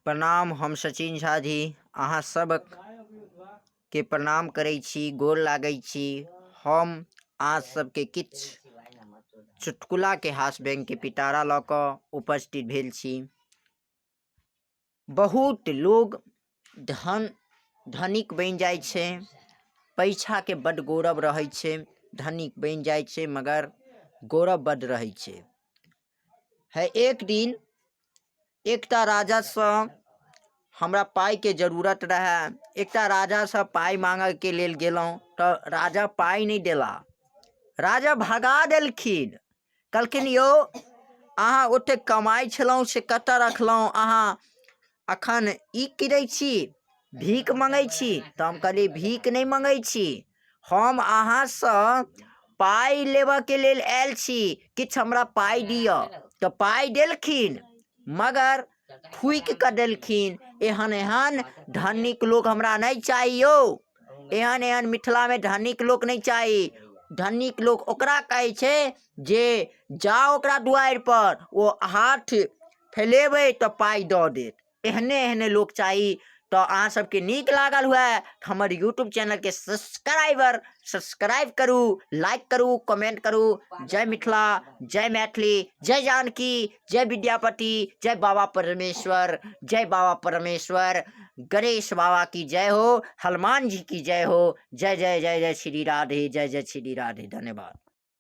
प्रणाम। हम सचिन झा जी अहाँ सब के प्रणाम करै छी, गोर लागै छी। हम अहाँ सबके किछ चुटकुला के हास्य व्यंग के पिटारा लऽ कऽ उपस्थित भेल छी। बहुत लोग धनिक बनि जाइ छै, पैसा के बड गौरव रहै छै, धनिक बनि जाइ छै मगर गौरव बड रहै छै। है एक दिन एकटा राजा से हमरा पाई के जरूरत रहे। एकटा राजा से पाई मांगे के लेल गेलहुँ तो राजा पाई नहीं देला, राजा भगा देलखिन। कहलखिन यौ अहाँ ओते कमाई छलहुँ से कतऽ रखलहुँ, अहाँ अखन ई करै छी, भीख मंगै छी। तऽ हम कहलिए भीख नहीं मंगै छी, हम अहाँ से पाई लेबऽ के लेल आयल छी, किछ हमरा पाई दिअ। तो पाई देलखिन मगर फूक के देलखिन। एहन एहन धनिक लोग हमरा नहीं चाहिए यौ, एहन एहन मिथिला में धनिक लोग नहीं चाहिए। धनिक लोग ओकरा कहै छै जे जाओ ओकरा दुआर पर, वो हाथ फैलेबै तो पाई दऽ देत। एहने एहने लोग चाहिए। तो अहाँ सबके नीक लागल हुए हमर यूट्यूब चैनल के सब्सक्राइब करू, लाइक करू, कमेंट करू। जय मिथिला, जय मैथिली, जय जानकी, जय विद्यापति, जय बाबा परमेश्वर, जय बाबा परमेश्वर। गणेश बाबा की जय हो, हनुमान जी की जय हो। जय जय जय जय श्री राधे, जय जय श्री राधे। धन्यवाद।